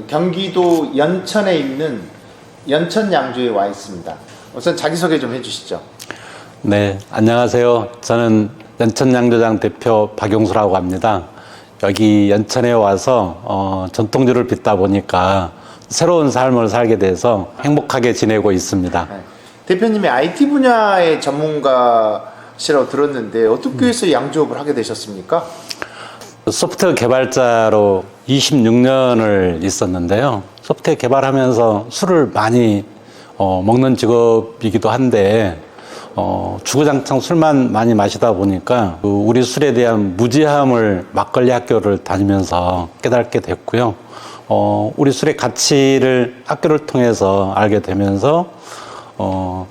경기도 연천에 있는 연천양조에 와 있습니다. 우선 자기소개 좀 해주시죠. 네, 안녕하세요. 저는 연천양조장 대표 박용수라고 합니다. 여기 연천에 와서 전통주를 빚다 보니까 새로운 삶을 살게 돼서 행복하게 지내고 있습니다. 네. 대표님이 IT 분야의 전문가시라고 들었는데 어떻게 해서 양조업을 하게 되셨습니까? 소프트웨어 개발자로 26년을 있었는데요. 소프트웨어 개발하면서 술을 많이 먹는 직업이기도 한데 주구장창 술만 많이 마시다 보니까 우리 술에 대한 무지함을 막걸리 학교를 다니면서 깨닫게 됐고요. 우리 술의 가치를 학교를 통해서 알게 되면서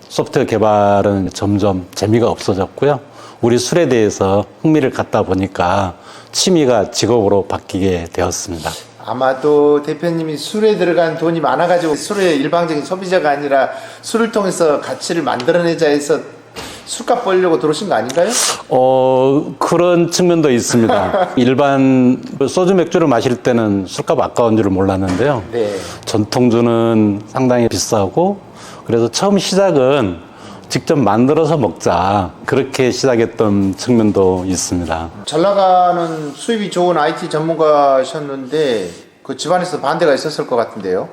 소프트웨어 개발은 점점 재미가 없어졌고요. 우리 술에 대해서 흥미를 갖다 보니까 취미가 직업으로 바뀌게 되었습니다. 아마도 대표님이 술에 들어간 돈이 많아가지고 술의 일방적인 소비자가 아니라 술을 통해서 가치를 만들어내자 해서 술값 벌려고 들어오신 거 아닌가요? 그런 측면도 있습니다. 일반 소주 맥주를 마실 때는 술값 아까운 줄을 몰랐는데요. 네. 전통주는 상당히 비싸고 그래서 처음 시작은 직접 만들어서 먹자 그렇게 시작했던 측면도 있습니다. 잘 나가는 수입이 좋은 IT 전문가셨는데 그 집안에서 반대가 있었을 것 같은데요.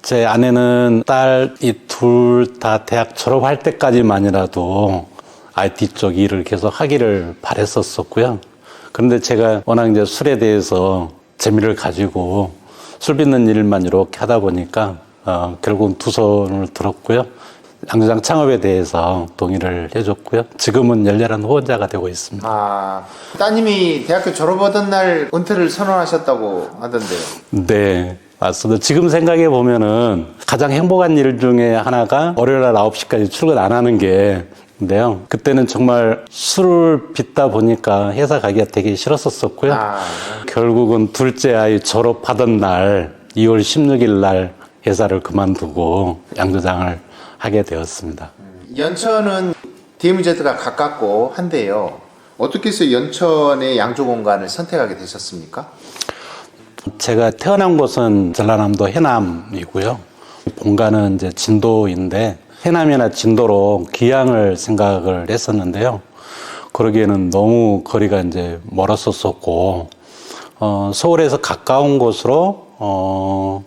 제 아내는 딸이 둘 다 대학 졸업할 때까지만이라도 IT 쪽 일을 계속 하기를 바랬었고요. 그런데 제가 워낙 이제 술에 대해서 재미를 가지고 술 빚는 일만 이렇게 하다 보니까 결국은 두 손을 들었고요. 양조장 창업에 대해서 동의를 해줬고요. 지금은 열렬한 후원자가 되고 있습니다. 따님이 대학교 졸업하던 날 은퇴를 선언하셨다고 하던데요. 네, 맞습니다. 지금 생각해 보면은 가장 행복한 일 중에 하나가 월요일 날 9시까지 출근 안 하는 게인데요. 그때는 정말 술을 빚다 보니까 회사 가기가 되게 싫었었고요. 결국은 둘째 아이 졸업하던 날 2월 16일 날 회사를 그만두고 양조장을 하게 되었습니다. 연천은 DMZ가 가깝고 한데요. 어떻게 해서 연천의 양조 공간을 선택하게 되셨습니까? 제가 태어난 곳은 전라남도 해남이고요. 본가는 이제 진도인데 해남이나 진도로 귀향을 생각을 했었는데요. 그러기에는 너무 거리가 이제 멀었었고 서울에서 가까운 곳으로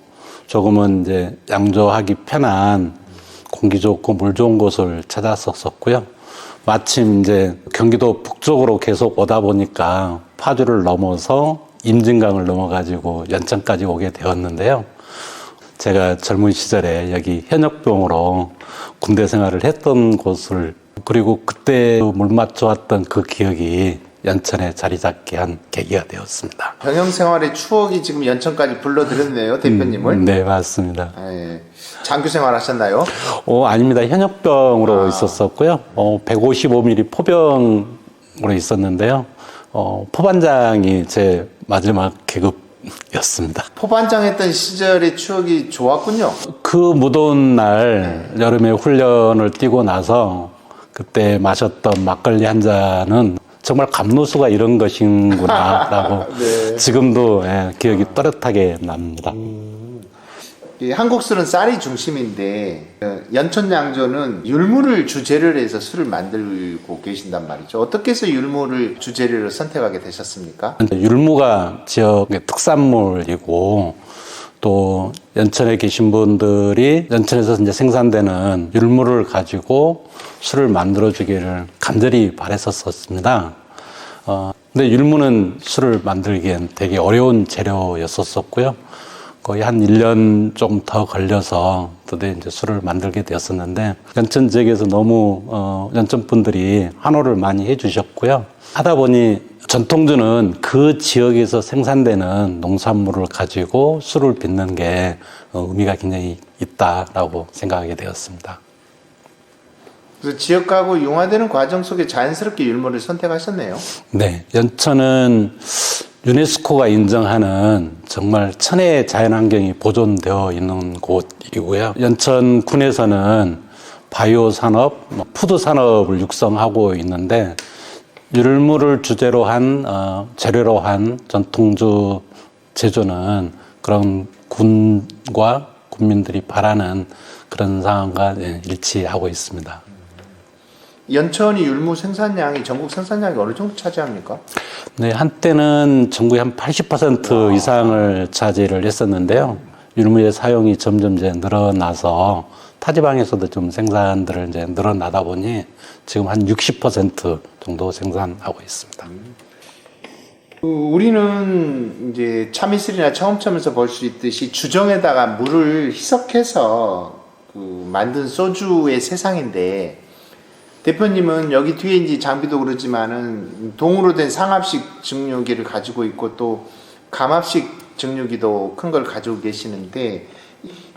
조금은 이제 양조하기 편한 공기 좋고 물 좋은 곳을 찾았었고요. 마침 이제 경기도 북쪽으로 계속 오다 보니까 파주를 넘어서 임진강을 넘어가지고 연천까지 오게 되었는데요. 제가 젊은 시절에 여기 현역병으로 군대 생활을 했던 곳을 그리고 그때 물맛 좋았던 그 기억이 연천에 자리 잡게 한 계기가 되었습니다. 병영 생활의 추억이 지금 연천까지 불러들였네요, 대표님을. 네, 맞습니다. 예. 장교 생활 하셨나요? 아닙니다. 현역병으로 있었었고요. 155mm 포병으로 있었는데요. 포반장이 제 마지막 계급이었습니다. 포반장 했던 시절의 추억이 좋았군요. 그 무더운 날 여름에 훈련을 뛰고 나서 그때 마셨던 막걸리 한 잔은 정말 감로수가 이런 것인구나 라고 네. 지금도 기억이 또렷하게 납니다. 한국 술은 쌀이 중심인데 연천 양조는 율무를 주재료로 해서 술을 만들고 계신단 말이죠. 어떻게 해서 율무를 주재료로 선택하게 되셨습니까? 율무가 지역의 특산물이고 또 연천에 계신 분들이 연천에서 이제 생산되는 율무를 가지고 술을 만들어주기를 간절히 바랬었습니다. 근데 율무는 술을 만들기엔 되게 어려운 재료였었고요. 거의 한 1년 좀 더 걸려서 드디어 이제 술을 만들게 되었었는데 연천 지역에서 너무 연천 분들이 환호를 많이 해주셨고요. 하다 보니 전통주는 그 지역에서 생산되는 농산물을 가지고 술을 빚는 게 의미가 굉장히 있다라고 생각하게 되었습니다. 그래서 지역하고 융화되는 과정 속에 자연스럽게 율무를 선택하셨네요. 네, 연천은 유네스코가 인정하는 정말 천혜의 자연환경이 보존되어 있는 곳이고요. 연천군에서는 바이오 산업, 푸드 산업을 육성하고 있는데 율무를 주재로 한 재료로 한 전통주 제조는 그런 군과 국민들이 바라는 그런 상황과 일치하고 있습니다. 연천이 율무 생산량이 전국 생산량이 어느 정도 차지합니까? 네, 한때는 전국의 한 80% 이상을 차지를 했었는데요. 율무의 사용이 점점 이제 늘어나서 타지방에서도 좀 생산들을 이제 늘어나다 보니 지금 한 60% 정도 생산하고 있습니다. 우리는 이제 참이슬이나 처음점에서 볼 수 있듯이 주정에다가 물을 희석해서 만든 소주의 세상인데, 대표님은 여기 뒤에 이제 장비도 그렇지만은 동으로 된 상압식 증류기를 가지고 있고 또 감압식 증류기도 큰 걸 가지고 계시는데,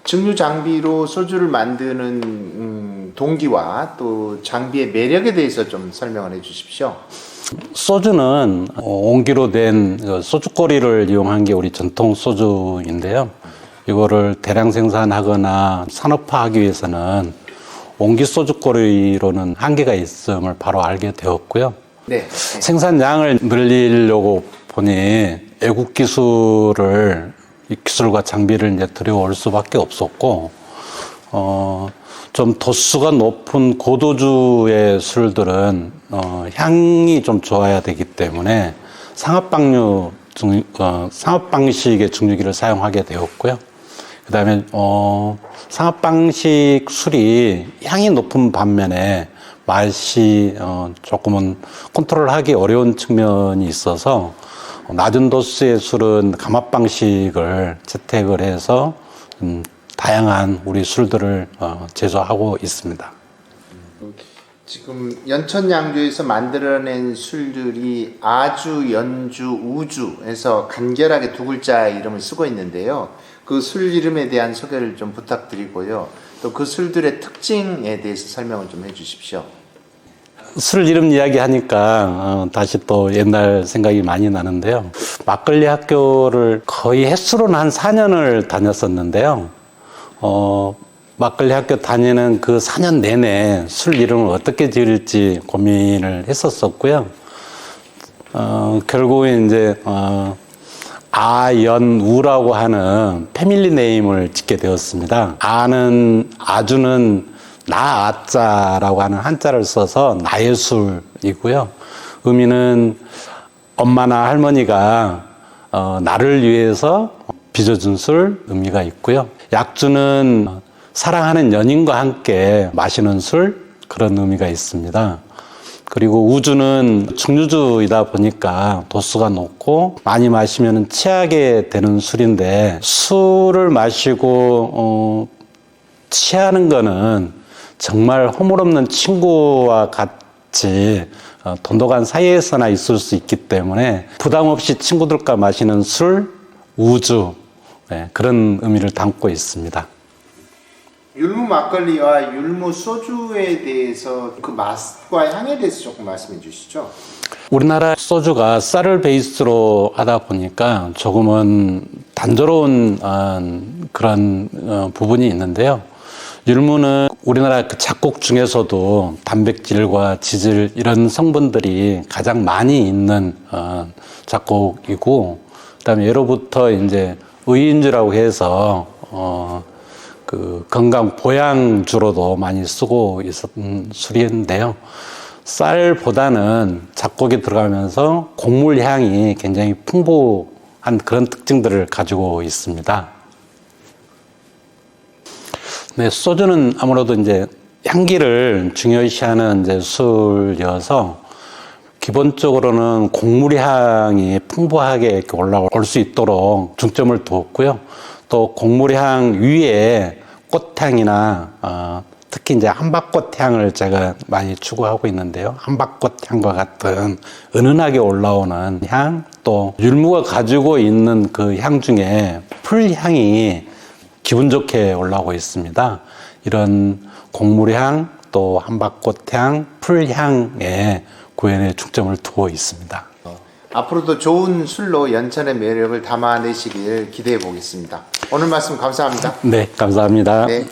증류 장비로 소주를 만드는 동기와 또 장비의 매력에 대해서 좀 설명을 해 주십시오. 소주는 옹기로 된 소주꼬리를 이용한 게 우리 전통 소주인데요. 이거를 대량 생산하거나 산업화하기 위해서는 옹기 소주꼬리로는 한계가 있음을 바로 알게 되었고요. 네. 생산량을 늘리려고 보니 애국 기술을 이 기술과 장비를 이제 들여올 수밖에 없었고, 좀 도수가 높은 고도주의 술들은 향이 좀 좋아야 되기 때문에 상압 방식의 증류기를 사용하게 되었고요. 그다음에 상압 방식 술이 향이 높은 반면에 맛이 조금은 컨트롤하기 어려운 측면이 있어서 낮은 도수의 술은 감압 방식을 채택을 해서 다양한 우리 술들을 제조하고 있습니다. 지금 연천양조에서 만들어낸 술들이 아주, 연주, 우주에서 간결하게 두 글자 이름을 쓰고 있는데요. 그 술 이름에 대한 소개를 좀 부탁드리고요. 또 그 술들의 특징에 대해서 설명을 좀 해주십시오. 술 이름 이야기 하니까 다시 또 옛날 생각이 많이 나는데요. 막걸리 학교를 거의 횟수로는 한 4년을 다녔었는데요. 막걸리 학교 다니는 그 4년 내내 술 이름을 어떻게 지을지 고민을 했었었고요. 결국에 이제 아연우라고 하는 패밀리 네임을 짓게 되었습니다. 아주는 나아자라고 하는 한자를 써서 나의 술이고요. 의미는 엄마나 할머니가 나를 위해서 빚어준 술 의미가 있고요. 약주는 사랑하는 연인과 함께 마시는 술, 그런 의미가 있습니다. 그리고 우주는 증류주이다 보니까 도수가 높고 많이 마시면 취하게 되는 술인데, 술을 마시고 취하는 거는 정말 허물없는 친구와 같이 돈독한 사이에서나 있을 수 있기 때문에 부담 없이 친구들과 마시는 술, 우주, 그런 의미를 담고 있습니다. 율무 막걸리와 율무 소주에 대해서 그 맛과 향에 대해서 조금 말씀해 주시죠. 우리나라 소주가 쌀을 베이스로 하다 보니까 조금은 단조로운 그런 부분이 있는데요. 율무는 우리나라 그 작곡 중에서도 단백질과 지질 이런 성분들이 가장 많이 있는 작곡이고, 그다음에 예로부터 이제 의인주라고 해서 그 건강 보양주로도 많이 쓰고 있었던 술인데요. 쌀보다는 작곡에 들어가면서 곡물 향이 굉장히 풍부한 그런 특징들을 가지고 있습니다. 네, 소주는 아무래도 이제 향기를 중요시하는 이제 술이어서 기본적으로는 곡물 향이 풍부하게 이렇게 올라올 수 있도록 중점을 두었고요. 또 곡물 향 위에 꽃향이나 특히 이제 한박꽃 향을 제가 많이 추구하고 있는데요. 한박꽃 향과 같은 은은하게 올라오는 향, 또 율무가 가지고 있는 그 향 중에 풀향이 기분 좋게 올라오고 있습니다. 이런 곡물향, 또 한박꽃향, 풀향에 구현에 중점을 두고 있습니다. 앞으로도 좋은 술로 연천의 매력을 담아내시길 기대해 보겠습니다. 오늘 말씀 감사합니다. 네, 감사합니다. 네.